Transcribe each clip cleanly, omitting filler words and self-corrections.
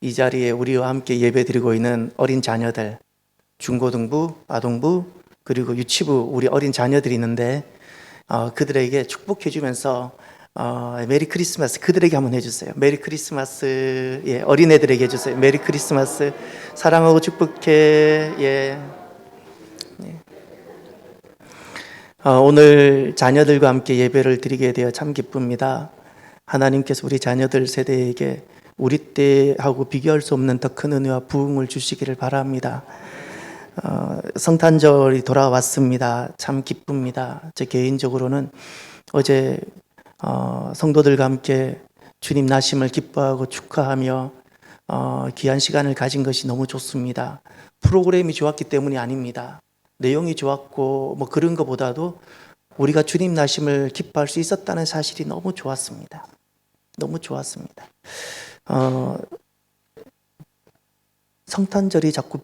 이 자리에 우리와 함께 예배드리고 있는 어린 자녀들, 중고등부, 아동부, 그리고 유치부 우리 어린 자녀들이 있는데 그들에게 축복해 주면서 메리 크리스마스 그들에게 한번 해주세요. 메리 크리스마스. 예, 어린애들에게 해주세요. 메리 크리스마스. 사랑하고 축복해. 예. 오늘 자녀들과 함께 예배를 드리게 되어 참 기쁩니다. 하나님께서 우리 자녀들 세대에게 우리 때하고 비교할 수 없는 더 큰 은혜와 부흥을 주시기를 바랍니다. 성탄절이 돌아왔습니다. 참 기쁩니다. 제 개인적으로는 어제 성도들과 함께 주님 나심을 기뻐하고 축하하며 귀한 시간을 가진 것이 너무 좋습니다. 프로그램이 좋았기 때문이 아닙니다. 내용이 좋았고 뭐 그런 것보다도 우리가 주님 나심을 기뻐할 수 있었다는 사실이 너무 좋았습니다. 너무 좋았습니다. 성탄절이 자꾸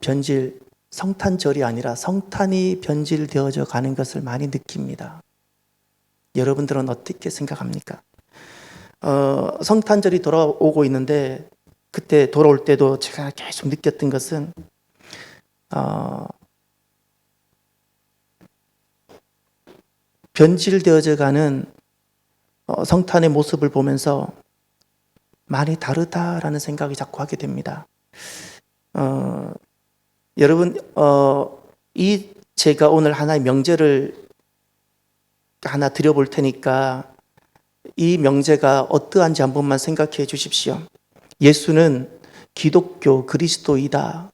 성탄절이 아니라 성탄이 변질되어져 가는 것을 많이 느낍니다. 여러분들은 어떻게 생각합니까? 성탄절이 돌아오고 있는데 그때 돌아올 때도 제가 계속 느꼈던 것은 변질되어져 가는 성탄의 모습을 보면서 많이 다르다라는 생각이 자꾸 하게 됩니다. 여러분, 제가 오늘 하나의 명제를 하나 드려볼 테니까 이 명제가 어떠한지 한 번만 생각해 주십시오. 예수는 기독교 그리스도이다.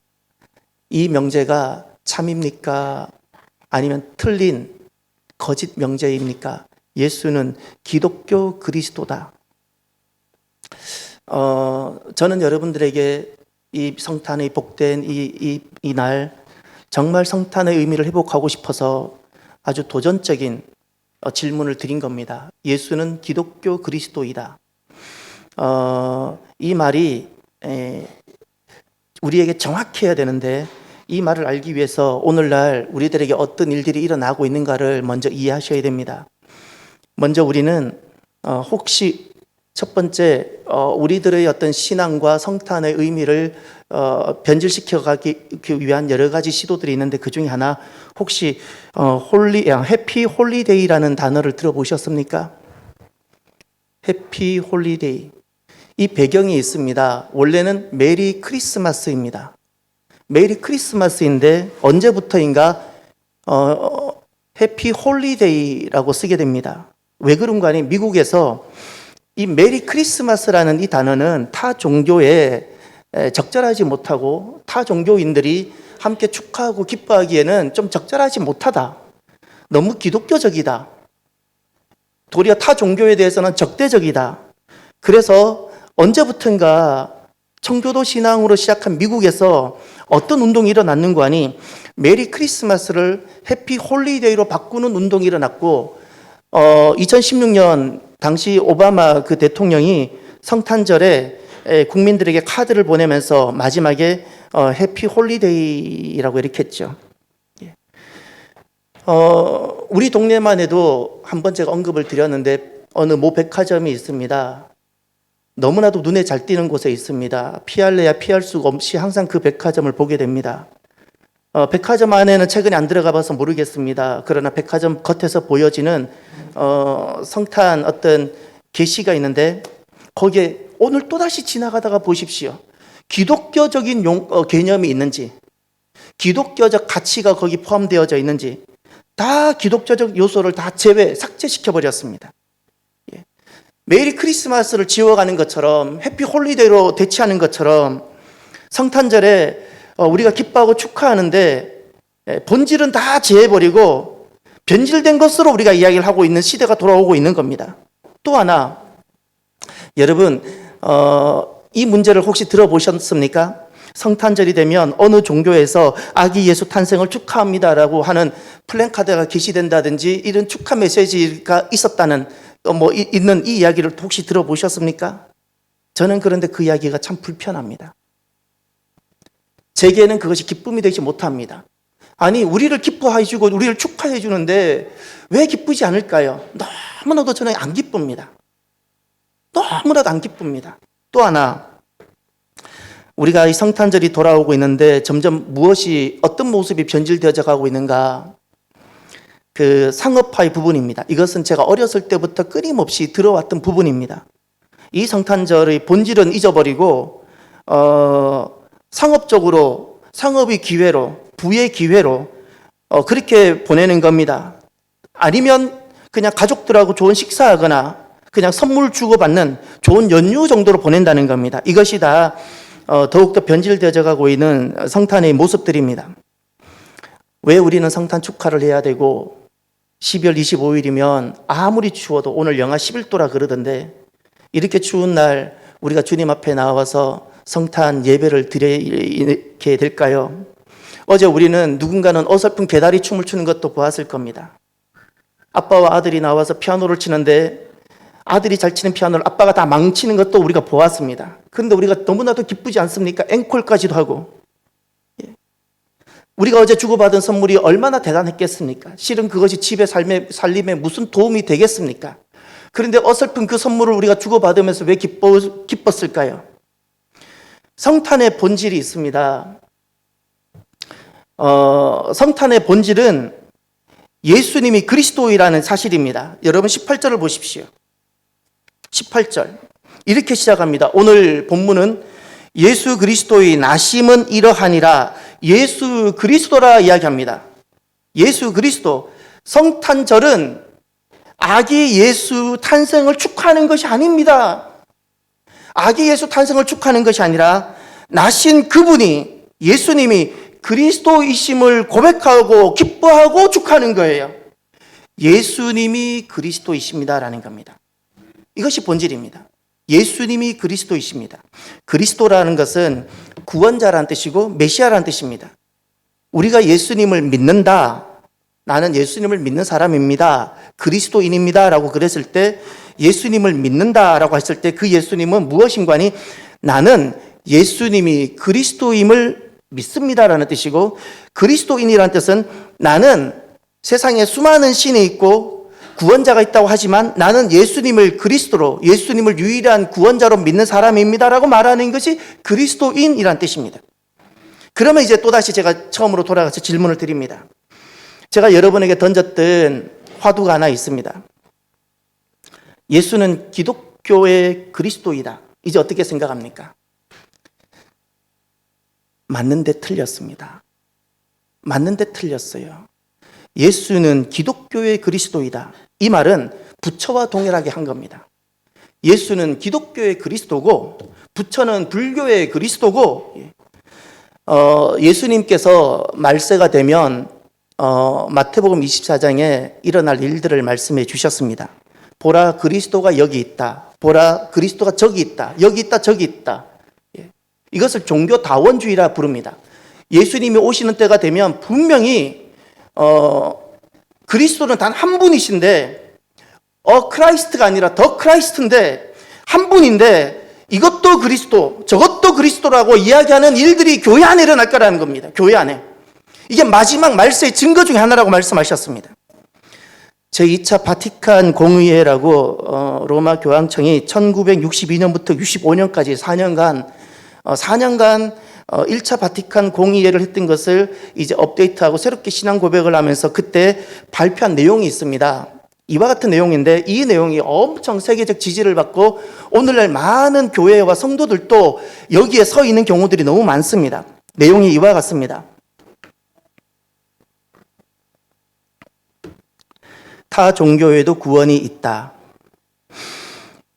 이 명제가 참입니까? 아니면 틀린 거짓 명제입니까? 예수는 기독교 그리스도다. 저는 여러분들에게 이 성탄의 복된 이 날 정말 성탄의 의미를 회복하고 싶어서 아주 도전적인 질문을 드린 겁니다. 예수는 기독교 그리스도이다. 이 말이 우리에게 정확해야 되는데 이 말을 알기 위해서 오늘날 우리들에게 어떤 일들이 일어나고 있는가를 먼저 이해하셔야 됩니다. 먼저 우리는 혹시 첫 번째 우리들의 어떤 신앙과 성탄의 의미를 변질시켜 가기 위한 여러 가지 시도들이 있는데 그 중에 하나 혹시 해피 홀리데이라는 단어를 들어보셨습니까? 해피 홀리데이. 이 배경이 있습니다. 원래는 메리 크리스마스입니다. 메리 크리스마스인데 언제부터인가 해피 홀리데이라고 쓰게 됩니다. 왜 그런가 하니 미국에서 이 메리 크리스마스라는 이 단어는 타 종교에 적절하지 못하고 타 종교인들이 함께 축하하고 기뻐하기에는 좀 적절하지 못하다. 너무 기독교적이다. 도리어 타 종교에 대해서는 적대적이다. 그래서 언제부턴가 청교도 신앙으로 시작한 미국에서 어떤 운동이 일어났는가 하니 메리 크리스마스를 해피 홀리데이로 바꾸는 운동이 일어났고 2016년 당시 오바마 그 대통령이 성탄절에 국민들에게 카드를 보내면서 마지막에 해피 홀리데이라고 이렇게 했죠. 우리 동네만 해도 한 번 제가 언급을 드렸는데 어느 모 백화점이 있습니다. 너무나도 눈에 잘 띄는 곳에 있습니다. 피할래야 피할 수가 없이 항상 그 백화점을 보게 됩니다. 백화점 안에는 최근에 안 들어가 봐서 모르겠습니다. 그러나 백화점 겉에서 보여지는 성탄 어떤 게시가 있는데 거기에 오늘 또다시 지나가다가 보십시오. 기독교적인 개념이 있는지, 기독교적 가치가 거기 포함되어져 있는지 다 기독교적 요소를 다 삭제시켜 버렸습니다. 메리 크리스마스를 지워가는 것처럼 해피 홀리데이로 대체하는 것처럼 성탄절에 우리가 기뻐하고 축하하는데 본질은 다 제해버리고 변질된 것으로 우리가 이야기를 하고 있는 시대가 돌아오고 있는 겁니다. 또 하나, 여러분 이 문제를 혹시 들어보셨습니까? 성탄절이 되면 어느 종교에서 아기 예수 탄생을 축하합니다라고 하는 플랜카드가 게시된다든지 이런 축하 메시지가 있었다는 있는 이 이야기를 혹시 들어보셨습니까? 저는 그런데 그 이야기가 참 불편합니다. 제게는 그것이 기쁨이 되지 못합니다. 아니 우리를 기뻐해 주고 우리를 축하해 주는데 왜 기쁘지 않을까요? 너무나도 저는 안 기쁩니다. 너무나도 안 기쁩니다. 또 하나 우리가 이 성탄절이 돌아오고 있는데 점점 어떤 모습이 변질되어져 가고 있는가? 그 상업화의 부분입니다. 이것은 제가 어렸을 때부터 끊임없이 들어왔던 부분입니다. 이 성탄절의 본질은 잊어버리고 상업적으로, 상업의 기회로, 부의 기회로 그렇게 보내는 겁니다. 아니면 그냥 가족들하고 좋은 식사하거나 그냥 선물 주고받는 좋은 연휴 정도로 보낸다는 겁니다. 이것이 다 더욱더 변질되어져 가고 있는 성탄의 모습들입니다. 왜 우리는 성탄 축하를 해야 되고 12월 25일이면 아무리 추워도 오늘 영하 11도라 그러던데 이렇게 추운 날 우리가 주님 앞에 나와서 성탄 예배를 드리게 될까요? 어제 우리는 누군가는 어설픈 개다리 춤을 추는 것도 보았을 겁니다. 아빠와 아들이 나와서 피아노를 치는데 아들이 잘 치는 피아노를 아빠가 다 망치는 것도 우리가 보았습니다. 그런데 우리가 너무나도 기쁘지 않습니까? 앵콜까지도 하고. 우리가 어제 주고받은 선물이 얼마나 대단했겠습니까? 실은 그것이 집의 살림에 무슨 도움이 되겠습니까? 그런데 어설픈 그 선물을 우리가 주고받으면서 왜 기뻤을까요? 성탄의 본질이 있습니다. 성탄의 본질은 예수님이 그리스도이라는 사실입니다. 여러분 18절을 보십시오. 18절 이렇게 시작합니다. 오늘 본문은 예수 그리스도의 나심은 이러하니라. 예수 그리스도라 이야기합니다. 예수 그리스도. 성탄절은 아기 예수 탄생을 축하하는 것이 아닙니다. 아기 예수 탄생을 축하하는 것이 아니라 나신 그분이, 예수님이 그리스도이심을 고백하고 기뻐하고 축하하는 거예요. 예수님이 그리스도이십니다라는 겁니다. 이것이 본질입니다. 예수님이 그리스도이십니다. 그리스도라는 것은 구원자라는 뜻이고 메시아라는 뜻입니다. 우리가 예수님을 믿는다. 나는 예수님을 믿는 사람입니다. 그리스도인입니다. 라고 그랬을 때 예수님을 믿는다. 라고 했을 때 그 예수님은 무엇인가니 나는 예수님이 그리스도임을 믿습니다라는 뜻이고 그리스도인이라는 뜻은 나는 세상에 수많은 신이 있고 구원자가 있다고 하지만 나는 예수님을 그리스도로, 예수님을 유일한 구원자로 믿는 사람입니다라고 말하는 것이 그리스도인이란 뜻입니다. 그러면 이제 또다시 제가 처음으로 돌아가서 질문을 드립니다. 제가 여러분에게 던졌던 화두가 하나 있습니다. 예수는 기독교의 그리스도이다. 이제 어떻게 생각합니까? 맞는데 틀렸습니다. 맞는데 틀렸어요. 예수는 기독교의 그리스도이다. 이 말은 부처와 동일하게 한 겁니다. 예수는 기독교의 그리스도고 부처는 불교의 그리스도고 예수님께서 말세가 되면 마태복음 24장에 일어날 일들을 말씀해 주셨습니다. 보라 그리스도가 여기 있다. 보라 그리스도가 저기 있다. 여기 있다 저기 있다. 이것을 종교다원주의라 부릅니다. 예수님이 오시는 때가 되면 분명히 그리스도는 단 한 분이신데 크라이스트가 아니라 더 크라이스트인데 한 분인데 이것도 그리스도 저것도 그리스도라고 이야기하는 일들이 교회 안에 일어날 거라는 겁니다. 교회 안에. 이게 마지막 말세의 증거 중에 하나라고 말씀하셨습니다. 제2차 바티칸 공의회라고 로마 교황청이 1962년부터 65년까지 4년간 1차 바티칸 공의회를 했던 것을 이제 업데이트하고 새롭게 신앙 고백을 하면서 그때 발표한 내용이 있습니다. 이와 같은 내용인데 이 내용이 엄청 세계적 지지를 받고 오늘날 많은 교회와 성도들도 여기에 서 있는 경우들이 너무 많습니다. 내용이 이와 같습니다. 타 종교에도 구원이 있다.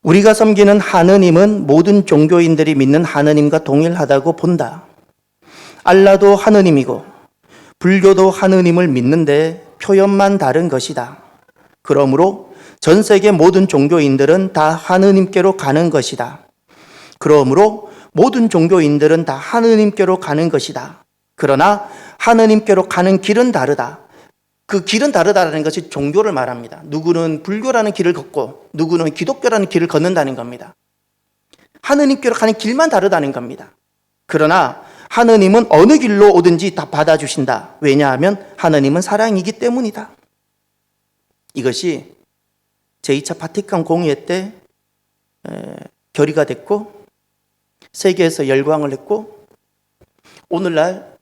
우리가 섬기는 하느님은 모든 종교인들이 믿는 하느님과 동일하다고 본다. 알라도 하느님이고 불교도 하느님을 믿는데 표현만 다른 것이다. 그러므로 전 세계 모든 종교인들은 다 하느님께로 가는 것이다. 그러므로 모든 종교인들은 다 하느님께로 가는 것이다. 그러나 하느님께로 가는 길은 다르다. 그 길은 다르다는 것이 종교를 말합니다. 누구는 불교라는 길을 걷고 누구는 기독교라는 길을 걷는다는 겁니다. 하느님께로 가는 길만 다르다는 겁니다. 그러나 하느님은 어느 길로 오든지 다 받아주신다. 왜냐하면 하느님은 사랑이기 때문이다. 이것이 제2차 바티칸 공의회 때 결의가 됐고 세계에서 열광을 했고 오늘날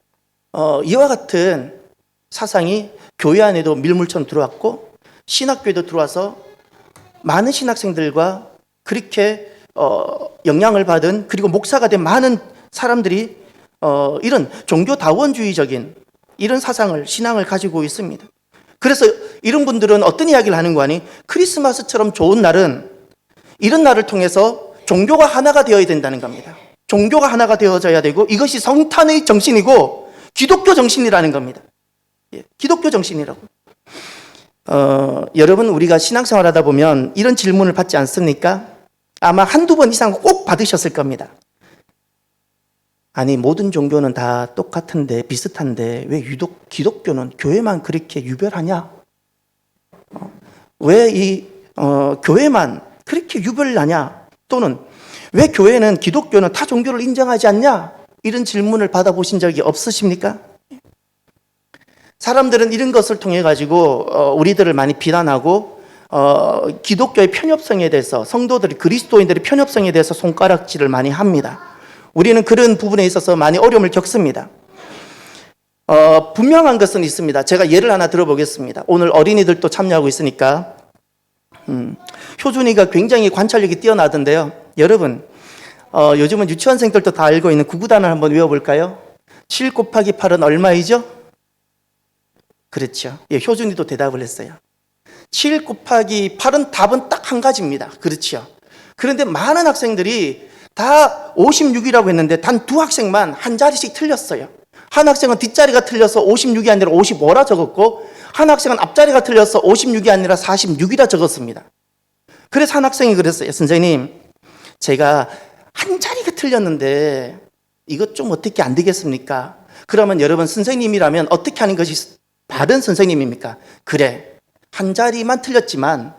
이와 같은 사상이 교회 안에도 밀물처럼 들어왔고 신학교에도 들어와서 많은 신학생들과 그렇게 영향을 받은, 그리고 목사가 된 많은 사람들이 이런 종교다원주의적인 이런 사상을, 신앙을 가지고 있습니다. 그래서 이런 분들은 어떤 이야기를 하는 거 아니? 크리스마스처럼 좋은 날은 이런 날을 통해서 종교가 하나가 되어야 된다는 겁니다. 종교가 하나가 되어져야 되고 이것이 성탄의 정신이고 기독교 정신이라는 겁니다. 기독교 정신이라고. 여러분, 우리가 신앙생활 하다 보면 이런 질문을 받지 않습니까? 아마 한두 번 이상 꼭 받으셨을 겁니다. 아니, 모든 종교는 다 똑같은데, 비슷한데 왜 유독 기독교는 교회만 그렇게 유별하냐? 왜 이 교회만 그렇게 유별나냐? 또는 왜 교회는, 기독교는 타 종교를 인정하지 않냐? 이런 질문을 받아보신 적이 없으십니까? 사람들은 이런 것을 통해 가지고 우리들을 많이 비난하고 기독교의 편협성에 대해서, 성도들이, 그리스도인들의 편협성에 대해서 손가락질을 많이 합니다. 우리는 그런 부분에 있어서 많이 어려움을 겪습니다. 분명한 것은 있습니다. 제가 예를 하나 들어보겠습니다. 오늘 어린이들도 참여하고 있으니까. 효준이가 굉장히 관찰력이 뛰어나던데요. 여러분, 요즘은 유치원생들도 다 알고 있는 구구단을 한번 외워볼까요? 7 곱하기 8은 얼마이죠? 그렇죠. 예, 효준이도 대답을 했어요. 7 곱하기 8은 답은 딱 한 가지입니다. 그렇죠. 그런데 많은 학생들이 다 56이라고 했는데 단 두 학생만 한 자리씩 틀렸어요. 한 학생은 뒷자리가 틀려서 56이 아니라 55라 적었고, 한 학생은 앞자리가 틀려서 56이 아니라 46이라 적었습니다. 그래서 한 학생이 그랬어요. 선생님, 제가 한 자리가 틀렸는데 이것 좀 어떻게 안 되겠습니까? 그러면 여러분, 선생님이라면 어떻게 하는 것이 바른 선생님입니까? 그래, 한 자리만 틀렸지만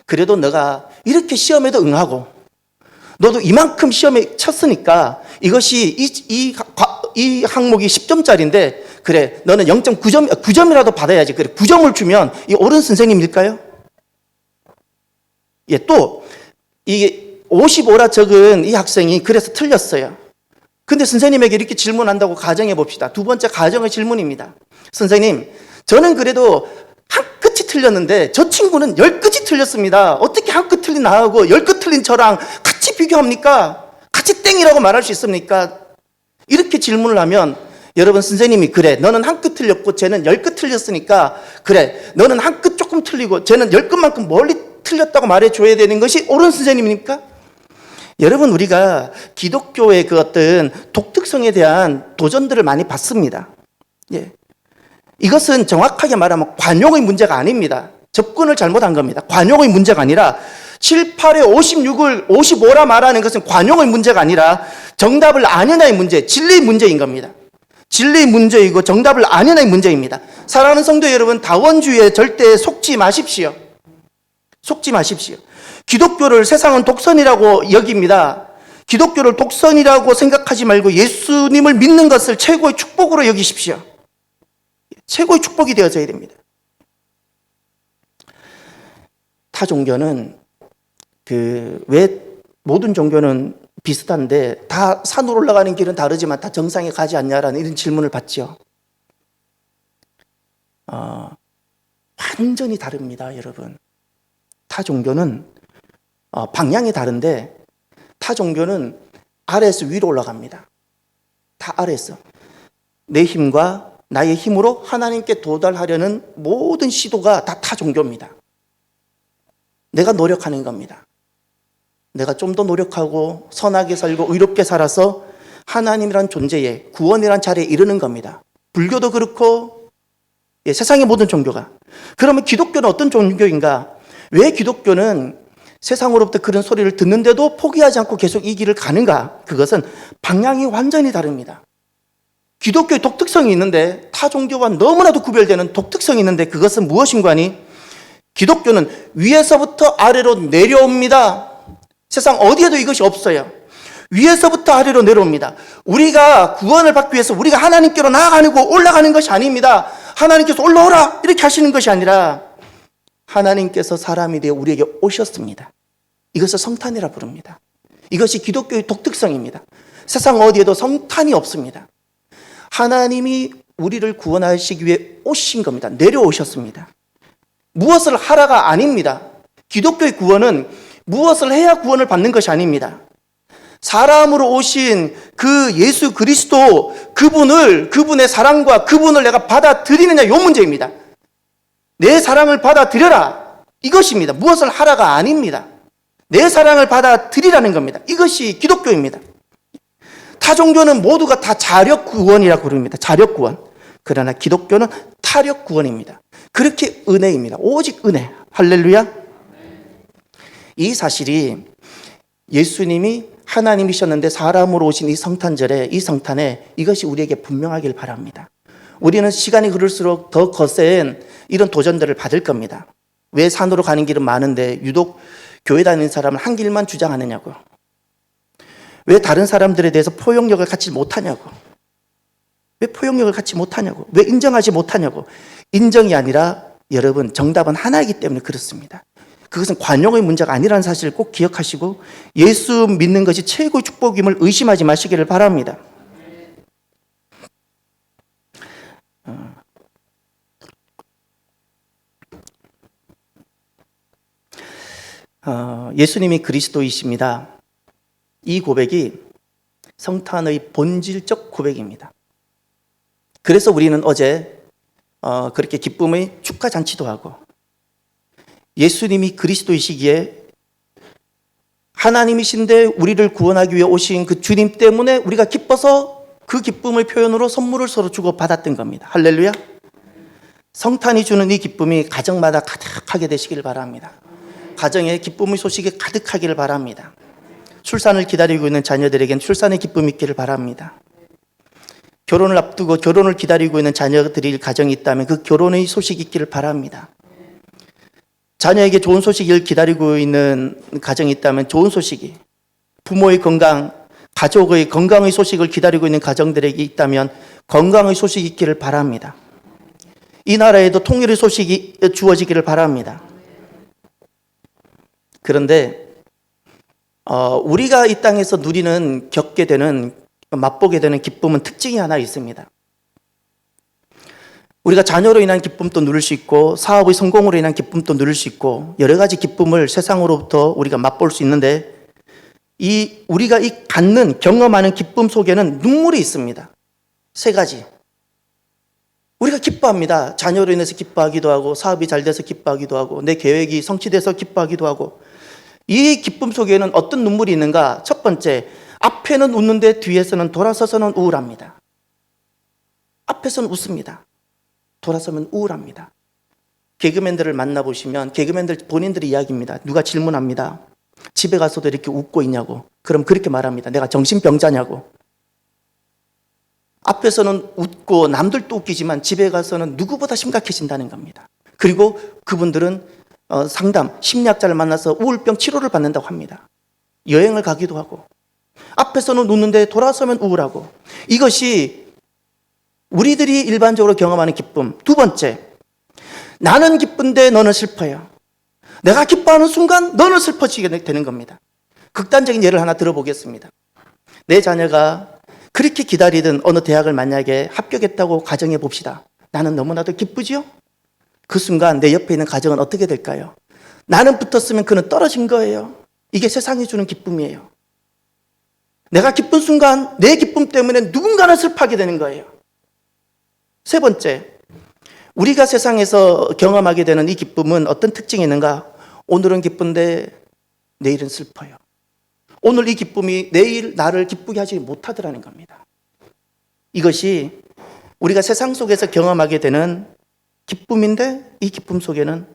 그래도 너가 이렇게 시험에도 응하고 너도 이만큼 시험에 쳤으니까 이것이 이 항목이 10점짜리인데 그래, 너는 9점이라도 받아야지. 그래, 9점을 주면 이 옳은 선생님일까요? 예, 또 이게 55라 적은 이 학생이 그래서 틀렸어요. 근데 선생님에게 이렇게 질문한다고 가정해 봅시다. 두 번째 가정의 질문입니다. 선생님, 저는 그래도 한 끝이 틀렸는데 저 친구는 10끝이 틀렸습니다. 어떻게 한 끝 틀린 나하고 10끝 틀린 저랑 같이 비교합니까? 같이 땡이라고 말할 수 있습니까? 이렇게 질문을 하면 여러분, 선생님이 그래, 너는 한 끝 틀렸고 쟤는 10끝 틀렸으니까 그래, 너는 한 끝 조금 틀리고 쟤는 10끝만큼 멀리 틀렸다고 말해줘야 되는 것이 옳은 선생님입니까? 여러분, 우리가 기독교의 그 어떤 독특성에 대한 도전들을 많이 받습니다. 예. 이것은 정확하게 말하면 관용의 문제가 아닙니다. 접근을 잘못한 겁니다. 관용의 문제가 아니라 7, 8에 56을 55라 말하는 것은 관용의 문제가 아니라 정답을 아느냐의 문제, 진리의 문제인 겁니다. 진리의 문제이고 정답을 아느냐의 문제입니다. 사랑하는 성도 여러분, 다원주의에 절대 속지 마십시오. 속지 마십시오. 기독교를 세상은 독선이라고 여깁니다. 기독교를 독선이라고 생각하지 말고 예수님을 믿는 것을 최고의 축복으로 여기십시오. 최고의 축복이 되어져야 됩니다. 타 종교는 왜 모든 종교는 비슷한데 다 산으로 올라가는 길은 다르지만 다 정상에 가지 않냐라는 이런 질문을 받죠. 완전히 다릅니다, 여러분. 타 종교는 방향이 다른데 타 종교는 아래에서 위로 올라갑니다. 다 아래에서. 내 힘과 나의 힘으로 하나님께 도달하려는 모든 시도가 다 타 종교입니다. 내가 노력하는 겁니다. 내가 좀 더 노력하고 선하게 살고 의롭게 살아서 하나님이란 존재에, 구원이란 자리에 이르는 겁니다. 불교도 그렇고 세상의 모든 종교가. 그러면 기독교는 어떤 종교인가? 왜 기독교는 세상으로부터 그런 소리를 듣는데도 포기하지 않고 계속 이 길을 가는가? 그것은 방향이 완전히 다릅니다. 기독교의 독특성이 있는데 타 종교와 너무나도 구별되는 독특성이 있는데 그것은 무엇인가 하니 기독교는 위에서부터 아래로 내려옵니다. 세상 어디에도 이것이 없어요. 위에서부터 아래로 내려옵니다. 우리가 구원을 받기 위해서 우리가 하나님께로 나아가고 올라가는 것이 아닙니다. 하나님께서 올라오라 이렇게 하시는 것이 아니라 하나님께서 사람이 되어 우리에게 오셨습니다. 이것을 성탄이라 부릅니다. 이것이 기독교의 독특성입니다. 세상 어디에도 성탄이 없습니다. 하나님이 우리를 구원하시기 위해 오신 겁니다. 내려오셨습니다. 무엇을 하라가 아닙니다. 기독교의 구원은 무엇을 해야 구원을 받는 것이 아닙니다. 사람으로 오신 그 예수 그리스도, 그분의 사랑과 그분을 내가 받아들이느냐, 이 문제입니다. 내 사랑을 받아들여라, 이것입니다. 무엇을 하라가 아닙니다. 내 사랑을 받아들이라는 겁니다. 이것이 기독교입니다. 타 종교는 모두가 다 자력 구원이라고 부릅니다. 자력 구원. 그러나 기독교는 타력 구원입니다. 그렇게 은혜입니다. 오직 은혜. 할렐루야. 이 사실이 예수님이 하나님이셨는데 사람으로 오신 이 성탄절에, 이 성탄에 이것이 우리에게 분명하길 바랍니다. 우리는 시간이 흐를수록 더 거센 이런 도전들을 받을 겁니다. 왜 산으로 가는 길은 많은데 유독 교회 다니는 사람은 한 길만 주장하느냐고. 왜 다른 사람들에 대해서 포용력을 갖지 못하냐고. 왜 포용력을 갖지 못하냐고. 왜 인정하지 못하냐고. 인정이 아니라 여러분, 정답은 하나이기 때문에 그렇습니다. 그것은 관용의 문제가 아니라는 사실을 꼭 기억하시고 예수 믿는 것이 최고의 축복임을 의심하지 마시기를 바랍니다. 예수님이 그리스도이십니다. 이 고백이 성탄의 본질적 고백입니다. 그래서 우리는 어제 그렇게 기쁨의 축하 잔치도 하고, 예수님이 그리스도이시기에 하나님이신데 우리를 구원하기 위해 오신 그 주님 때문에 우리가 기뻐서 그 기쁨의 표현으로 선물을 서로 주고 받았던 겁니다. 할렐루야. 성탄이 주는 이 기쁨이 가정마다 가득하게 되시길 바랍니다. 가정에 기쁨의 소식이 가득하기를 바랍니다. 출산을 기다리고 있는 자녀들에겐 출산의 기쁨이 있기를 바랍니다. 결혼을 앞두고 결혼을 기다리고 있는 자녀들이 가정이 있다면 그 결혼의 소식이 있기를 바랍니다. 자녀에게 좋은 소식을 기다리고 있는 가정이 있다면 좋은 소식이, 부모의 건강, 가족의 건강의 소식을 기다리고 있는 가정들에게 있다면 건강의 소식이 있기를 바랍니다. 이 나라에도 통일의 소식이 주어지기를 바랍니다. 그런데 우리가 이 땅에서 누리는, 겪게 되는, 맛보게 되는 기쁨은 특징이 하나 있습니다. 우리가 자녀로 인한 기쁨도 누릴 수 있고 사업의 성공으로 인한 기쁨도 누릴 수 있고 여러 가지 기쁨을 세상으로부터 우리가 맛볼 수 있는데, 우리가 갖는, 경험하는 기쁨 속에는 눈물이 있습니다. 세 가지. 우리가 기뻐합니다. 자녀로 인해서 기뻐하기도 하고, 사업이 잘 돼서 기뻐하기도 하고, 내 계획이 성취돼서 기뻐하기도 하고. 이 기쁨 속에는 어떤 눈물이 있는가? 첫 번째, 앞에는 웃는데 뒤에서는 돌아서서는 우울합니다. 앞에서는 웃습니다. 돌아서면 우울합니다. 개그맨들을 만나보시면 개그맨들 본인들이 이야기입니다. 누가 질문합니다. 집에 가서도 이렇게 웃고 있냐고. 그럼 그렇게 말합니다. 내가 정신병자냐고. 앞에서는 웃고 남들도 웃기지만 집에 가서는 누구보다 심각해진다는 겁니다. 그리고 그분들은 상담, 심리학자를 만나서 우울병 치료를 받는다고 합니다. 여행을 가기도 하고. 앞에서는 웃는데 돌아서면 우울하고. 이것이 우리들이 일반적으로 경험하는 기쁨. 두 번째, 나는 기쁜데 너는 슬퍼요. 내가 기뻐하는 순간 너는 슬퍼지게 되는 겁니다. 극단적인 예를 하나 들어보겠습니다. 내 자녀가 그렇게 기다리던 어느 대학을 만약에 합격했다고 가정해 봅시다. 나는 너무나도 기쁘지요? 그 순간 내 옆에 있는 가정은 어떻게 될까요? 나는 붙었으면 그는 떨어진 거예요. 이게 세상이 주는 기쁨이에요. 내가 기쁜 순간 내 기쁨 때문에 누군가는 슬퍼하게 되는 거예요. 세 번째, 우리가 세상에서 경험하게 되는 이 기쁨은 어떤 특징이 있는가? 오늘은 기쁜데 내일은 슬퍼요. 오늘 이 기쁨이 내일 나를 기쁘게 하지 못하더라는 겁니다. 이것이 우리가 세상 속에서 경험하게 되는 기쁨인데, 이 기쁨 속에는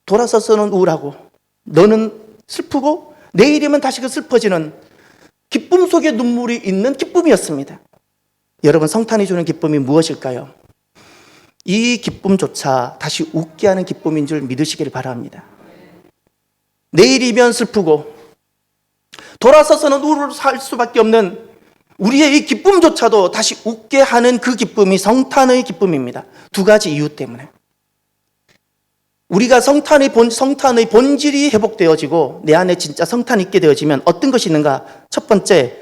돌아서서는 우울하고 너는 슬프고 내일이면 다시 그 슬퍼지는 기쁨 속에 눈물이 있는 기쁨이었습니다. 여러분, 성탄이 주는 기쁨이 무엇일까요? 이 기쁨조차 다시 웃게 하는 기쁨인 줄 믿으시길 바랍니다. 내일이면 슬프고 돌아서서는 우울을 살 수밖에 없는 우리의 이 기쁨조차도 다시 웃게 하는 그 기쁨이 성탄의 기쁨입니다. 두 가지 이유 때문에. 우리가 성탄의 본질이 회복되어지고 내 안에 진짜 성탄이 있게 되어지면 어떤 것이 있는가? 첫 번째,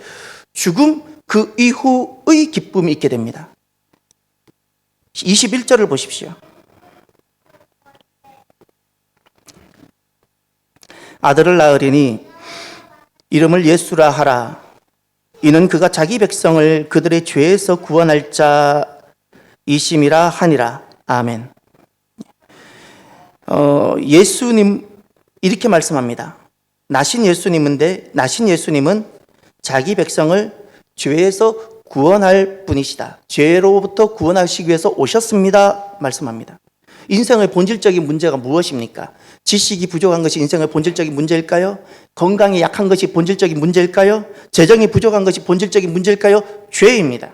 죽음 그 이후의 기쁨이 있게 됩니다. 21절을 보십시오. 아들을 낳으리니 이름을 예수라 하라. 이는 그가 자기 백성을 그들의 죄에서 구원할 자이심이라 하니라. 아멘. 예수님 이렇게 말씀합니다. 나신 예수님은 자기 백성을 죄에서 구원할 분이시다. 죄로부터 구원하시기 위해서 오셨습니다. 말씀합니다. 인생의 본질적인 문제가 무엇입니까? 지식이 부족한 것이 인생의 본질적인 문제일까요? 건강이 약한 것이 본질적인 문제일까요? 재정이 부족한 것이 본질적인 문제일까요? 죄입니다.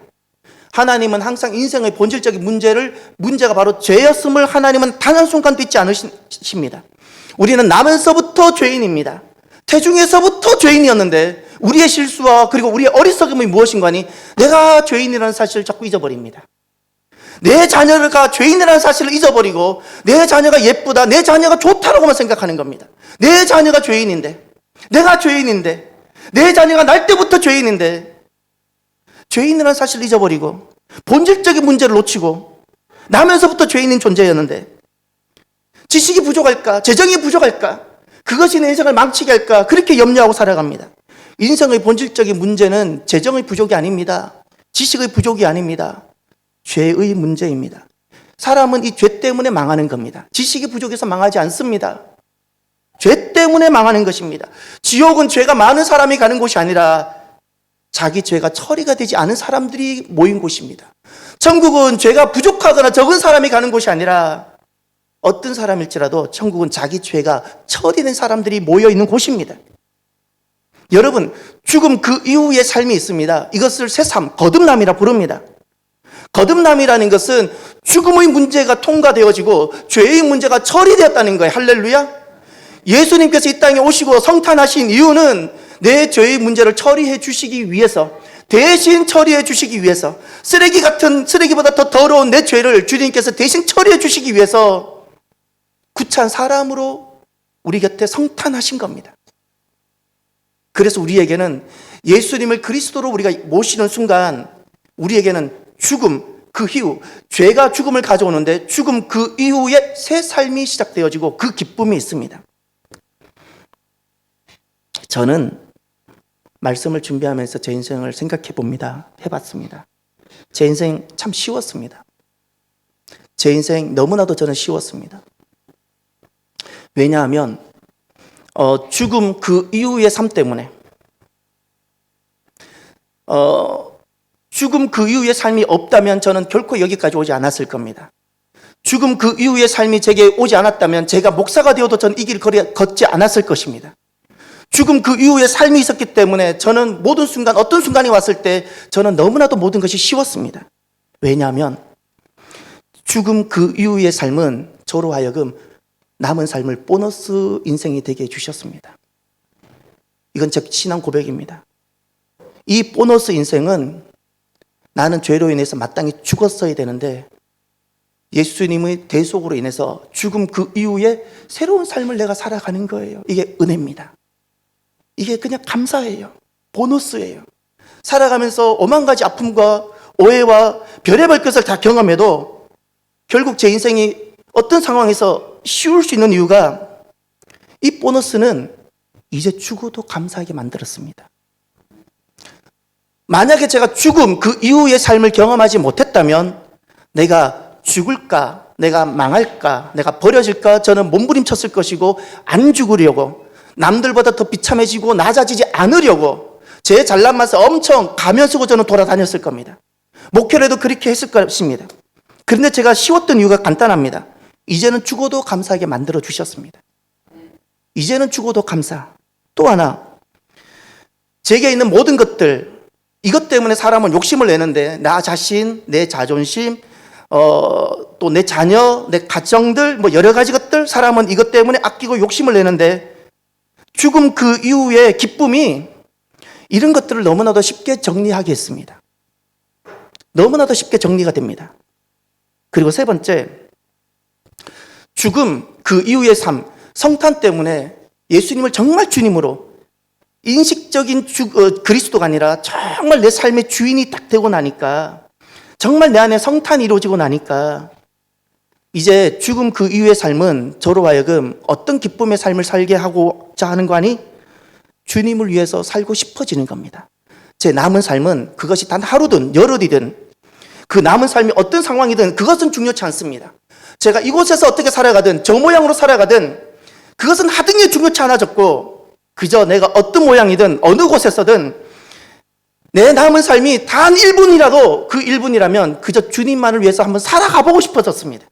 하나님은 항상 인생의 본질적인 문제가 바로 죄였음을 하나님은 단 한순간도 잊지 않으십니다. 우리는 나면서부터 죄인입니다. 태중에서부터 죄인이었는데 우리의 실수와 그리고 우리의 어리석음이 무엇인가니 내가 죄인이라는 사실을 자꾸 잊어버립니다. 내 자녀가 죄인이라는 사실을 잊어버리고 내 자녀가 예쁘다, 내 자녀가 좋다라고만 생각하는 겁니다. 내 자녀가 죄인인데, 내가 죄인인데, 내 자녀가 날 때부터 죄인인데, 죄인이라는 사실을 잊어버리고 본질적인 문제를 놓치고 나면서부터 죄인인 존재였는데 지식이 부족할까? 재정이 부족할까? 그것이 내 인생을 망치게 할까? 그렇게 염려하고 살아갑니다. 인생의 본질적인 문제는 재정의 부족이 아닙니다. 지식의 부족이 아닙니다. 죄의 문제입니다. 사람은 이 죄 때문에 망하는 겁니다. 지식이 부족해서 망하지 않습니다. 죄 때문에 망하는 것입니다. 지옥은 죄가 많은 사람이 가는 곳이 아니라 자기 죄가 처리가 되지 않은 사람들이 모인 곳입니다. 천국은 죄가 부족하거나 적은 사람이 가는 곳이 아니라 어떤 사람일지라도 천국은 자기 죄가 처리된 사람들이 모여 있는 곳입니다. 여러분, 죽음 그 이후의 삶이 있습니다. 이것을 새삼, 거듭남이라 부릅니다. 거듭남이라는 것은 죽음의 문제가 통과되어지고 죄의 문제가 처리되었다는 거예요. 할렐루야. 예수님께서 이 땅에 오시고 성탄하신 이유는 내 죄의 문제를 처리해 주시기 위해서, 대신 처리해 주시기 위해서, 쓰레기보다 더 더러운 내 죄를 주님께서 대신 처리해 주시기 위해서 구차한 사람으로 우리 곁에 성탄하신 겁니다. 그래서 우리에게는 예수님을 그리스도로 우리가 모시는 순간 우리에게는 죽음 그 이후, 죄가 죽음을 가져오는데 죽음 그 이후에 새 삶이 시작되어지고 그 기쁨이 있습니다. 저는 말씀을 준비하면서 제 인생을 생각해 봅니다. 해봤습니다. 제 인생 참 쉬웠습니다. 제 인생 너무나도 저는 쉬웠습니다. 왜냐하면 죽음 그 이후의 삶 때문에 죽음 그 이후의 삶이 없다면 저는 결코 여기까지 오지 않았을 겁니다. 죽음 그 이후의 삶이 제게 오지 않았다면 제가 목사가 되어도 저는 이 길을 걷지 않았을 것입니다. 죽음 그 이후의 삶이 있었기 때문에 저는 모든 순간, 어떤 순간이 왔을 때 저는 너무나도 모든 것이 쉬웠습니다. 왜냐하면 죽음 그 이후의 삶은 저로 하여금 남은 삶을 보너스 인생이 되게 해주셨습니다. 이건 제 신앙 고백입니다. 이 보너스 인생은 나는 죄로 인해서 마땅히 죽었어야 되는데 예수님의 대속으로 인해서 죽음 그 이후에 새로운 삶을 내가 살아가는 거예요. 이게 은혜입니다. 이게 그냥 감사예요. 보너스예요. 살아가면서 오만 가지 아픔과 오해와 별의별 것을 다 경험해도 결국 제 인생이 어떤 상황에서 쉬울 수 있는 이유가 이 보너스는 이제 죽어도 감사하게 만들었습니다. 만약에 제가 죽음 그 이후의 삶을 경험하지 못했다면 내가 죽을까, 내가 망할까, 내가 버려질까 저는 몸부림쳤을 것이고 안 죽으려고 남들보다 더 비참해지고 낮아지지 않으려고 제 잘난 맛에 엄청 가면 쓰고 저는 돌아다녔을 겁니다. 목표를 해도 그렇게 했을 것입니다. 그런데 제가 쉬웠던 이유가 간단합니다. 이제는 죽어도 감사하게 만들어 주셨습니다. 이제는 죽어도 감사. 또 하나, 제게 있는 모든 것들, 이것 때문에 사람은 욕심을 내는데 나 자신, 내 자존심, 또 내 자녀, 내 가정들, 뭐 여러 가지 것들 사람은 이것 때문에 아끼고 욕심을 내는데 죽음 그 이후에 기쁨이 이런 것들을 너무나도 쉽게 정리하게 했습니다. 너무나도 쉽게 정리가 됩니다. 그리고 세 번째, 죽음 그 이후의 삶, 성탄 때문에 예수님을 정말 주님으로 인식적인 그리스도가 아니라 정말 내 삶의 주인이 딱 되고 나니까, 정말 내 안에 성탄이 이루어지고 나니까 이제 죽음 그 이후의 삶은 저로 하여금 어떤 기쁨의 삶을 살게 하고자 하는 거 아니? 주님을 위해서 살고 싶어지는 겁니다. 제 남은 삶은 그것이 단 하루든 열흘이든 그 남은 삶이 어떤 상황이든 그것은 중요치 않습니다. 제가 이곳에서 어떻게 살아가든 저 모양으로 살아가든 그것은 하등에 중요치 않아졌고, 그저 내가 어떤 모양이든 어느 곳에서든 내 남은 삶이 단 1분이라도 그 1분이라면 그저 주님만을 위해서 한번 살아가 보고 싶어졌습니다.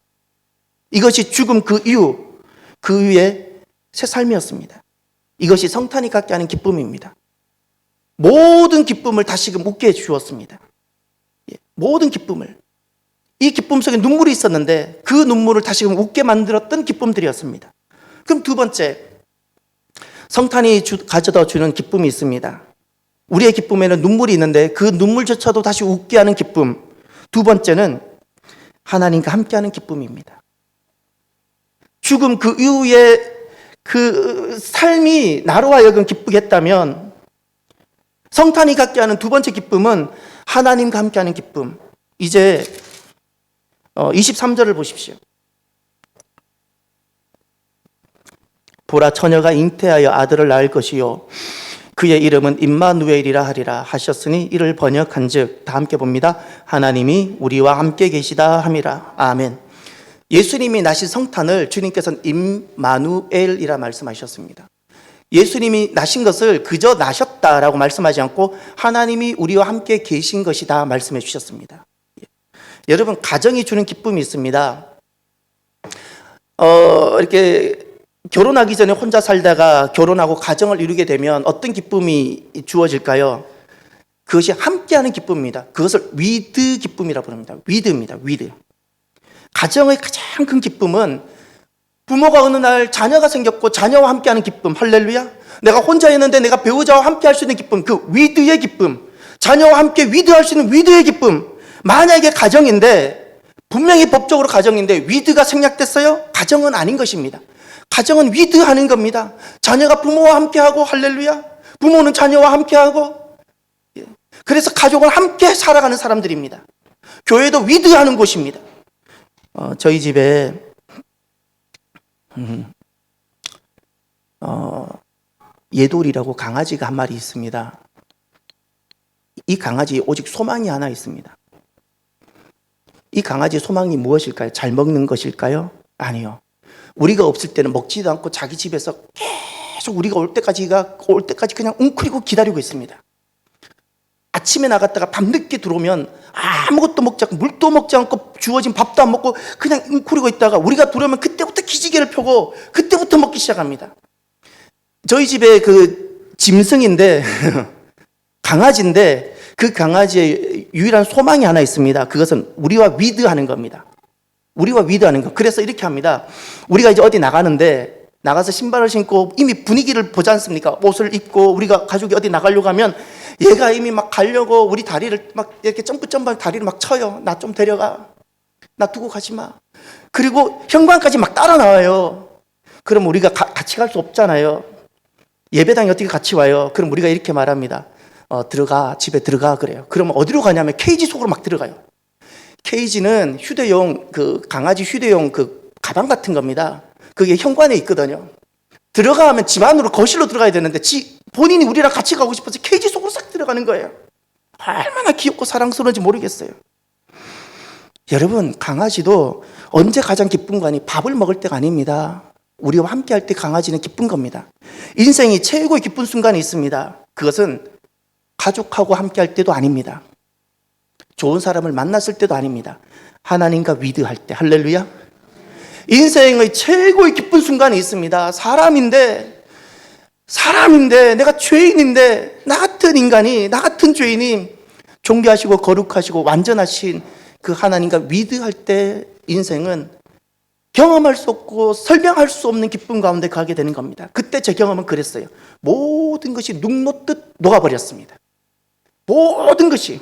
이것이 죽음 그 이후, 그 후에 새 삶이었습니다. 이것이 성탄이 갖게 하는 기쁨입니다. 모든 기쁨을 다시금 웃게 해주었습니다. 모든 기쁨을. 이 기쁨 속에 눈물이 있었는데 그 눈물을 다시금 웃게 만들었던 기쁨들이었습니다. 그럼 두 번째, 성탄이 가져다 주는 기쁨이 있습니다. 우리의 기쁨에는 눈물이 있는데 그 눈물조차도 다시 웃게 하는 기쁨. 두 번째는 하나님과 함께하는 기쁨입니다. 죽음 그 이후에 그 삶이 나로 하여금 기쁘게 했다면, 성탄이 갖게 하는 두 번째 기쁨은 하나님과 함께하는 기쁨. 이제 23절을 보십시오. 보라, 처녀가 잉태하여 아들을 낳을 것이요 그의 이름은 임마누엘이라 하리라 하셨으니 이를 번역한즉, 다 함께 봅니다. 하나님이 우리와 함께 계시다 함이라. 아멘. 예수님이 나신 성탄을 주님께서는 임마누엘이라 말씀하셨습니다. 예수님이 나신 것을 그저 나셨다라고 말씀하지 않고 하나님이 우리와 함께 계신 것이다 말씀해 주셨습니다. 여러분, 가정이 주는 기쁨이 있습니다. 이렇게 결혼하기 전에 혼자 살다가 결혼하고 가정을 이루게 되면 어떤 기쁨이 주어질까요? 그것이 함께하는 기쁨입니다. 그것을 위드 기쁨이라고 부릅니다. 위드입니다. 위드. 가정의 가장 큰 기쁨은 부모가 어느 날 자녀가 생겼고 자녀와 함께하는 기쁨. 할렐루야. 내가 혼자 있는데 내가 배우자와 함께할 수 있는 기쁨. 그 위드의 기쁨. 자녀와 함께 위드할 수 있는 위드의 기쁨. 만약에 가정인데, 분명히 법적으로 가정인데 위드가 생략됐어요? 가정은 아닌 것입니다. 가정은 위드하는 겁니다. 자녀가 부모와 함께하고, 할렐루야. 부모는 자녀와 함께하고. 그래서 가족을 함께 살아가는 사람들입니다. 교회도 위드하는 곳입니다. 저희 집에 예돌이라고 강아지가 한 마리 있습니다. 이 강아지에 오직 소망이 하나 있습니다. 이 강아지의 소망이 무엇일까요? 잘 먹는 것일까요? 아니요. 우리가 없을 때는 먹지도 않고 자기 집에서 계속 우리가 올 때까지 그냥 웅크리고 기다리고 있습니다. 아침에 나갔다가 밤늦게 들어오면 아무것도 먹지 않고 물도 먹지 않고 주어진 밥도 안 먹고 그냥 웅크리고 있다가 우리가 들어오면 그때부터 기지개를 펴고 그때부터 먹기 시작합니다. 저희 집에 그 짐승인데 강아지인데 그 강아지의 유일한 소망이 하나 있습니다. 그것은 우리와 위드하는 겁니다. 우리와 위드하는 거. 그래서 이렇게 합니다. 우리가 이제 어디 나가는데 나가서 신발을 신고 이미 분위기를 보지 않습니까? 옷을 입고 우리가 가족이 어디 나가려고 하면 얘가 이미 막 가려고 우리 다리를 막 이렇게 점프점프하는 다리를 막 쳐요. 나 좀 데려가. 나 두고 가지 마. 그리고 현관까지 막 따라 나와요. 그럼 우리가 같이 갈 수 없잖아요. 예배당에 어떻게 같이 와요? 그럼 우리가 이렇게 말합니다. 들어가, 집에 들어가 그래요. 그러면 어디로 가냐면 케이지 속으로 막 들어가요. 케이지는 휴대용 그 강아지 휴대용 그 가방 같은 겁니다. 그게 현관에 있거든요. 들어가 하면 집 안으로 거실로 들어가야 되는데 본인이 우리랑 같이 가고 싶어서 케이지 속으로 싹 들어가는 거예요. 얼마나 귀엽고 사랑스러운지 모르겠어요. 여러분, 강아지도 언제 가장 기쁜 거 아니? 밥을 먹을 때가 아닙니다. 우리와 함께 할 때 강아지는 기쁜 겁니다. 인생이 최고의 기쁜 순간이 있습니다. 그것은 가족하고 함께 할 때도 아닙니다. 좋은 사람을 만났을 때도 아닙니다. 하나님과 위드할 때. 할렐루야. 인생의 최고의 기쁜 순간이 있습니다. 사람인데 내가 죄인인데 나 같은 인간이, 나 같은 죄인이 존귀하시고 거룩하시고 완전하신 그 하나님과 위드할 때 인생은 경험할 수 없고 설명할 수 없는 기쁨 가운데 가게 되는 겁니다. 그때 제 경험은 그랬어요. 모든 것이 눅 놓듯 녹아버렸습니다. 모든 것이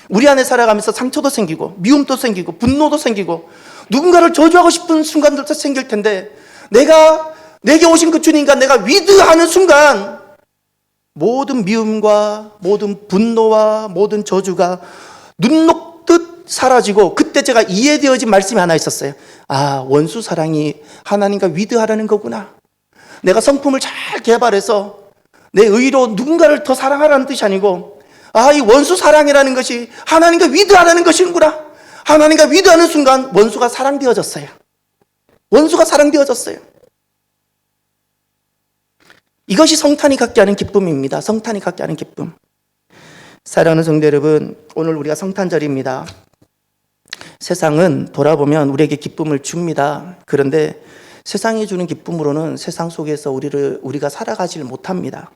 우리 안에 살아가면서 상처도 생기고 미움도 생기고 분노도 생기고 누군가를 저주하고 싶은 순간들도 생길 텐데 내가 내게 오신 그 주님과 내가 위드하는 순간 모든 미움과 모든 분노와 모든 저주가 눈 녹듯 사라지고, 그때 제가 이해되어진 말씀이 하나 있었어요. 아, 원수 사랑이 하나님과 위드하라는 거구나. 내가 성품을 잘 개발해서 내 의로 누군가를 더 사랑하라는 뜻이 아니고, 아, 이 원수 사랑이라는 것이 하나님과 위드하라는 것이구나. 하나님과 위드하는 순간 원수가 사랑되어졌어요. 원수가 사랑되어졌어요. 이것이 성탄이 갖게 하는 기쁨입니다. 성탄이 갖게 하는 기쁨. 사랑하는 성도 여러분, 오늘 우리가 성탄절입니다. 세상은 돌아보면 우리에게 기쁨을 줍니다. 그런데 세상이 주는 기쁨으로는 세상 속에서 우리가 살아가질 못합니다.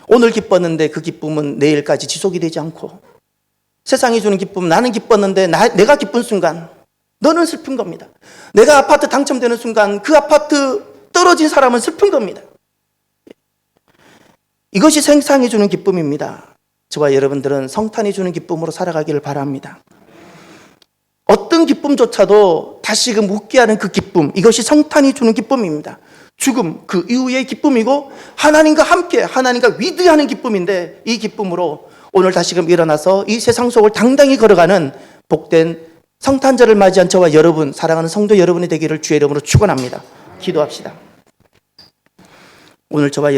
오늘 기뻤는데 그 기쁨은 내일까지 지속이 되지 않고, 세상이 주는 기쁨, 나는 기뻤는데 내가 기쁜 순간 너는 슬픈 겁니다. 내가 아파트 당첨되는 순간 그 아파트 떨어진 사람은 슬픈 겁니다. 이것이 세상이 주는 기쁨입니다. 저와 여러분들은 성탄이 주는 기쁨으로 살아가기를 바랍니다. 어떤 기쁨조차도 다시금 웃게 하는 그 기쁨, 이것이 성탄이 주는 기쁨입니다. 죽음, 그 이후의 기쁨이고, 하나님과 함께, 하나님과 위대하는 기쁨인데, 이 기쁨으로 오늘 다시금 일어나서 이 세상 속을 당당히 걸어가는 복된 성탄절을 맞이한 저와 여러분, 사랑하는 성도 여러분이 되기를 주의 이름으로 축원합니다. 기도합시다. 오늘 저와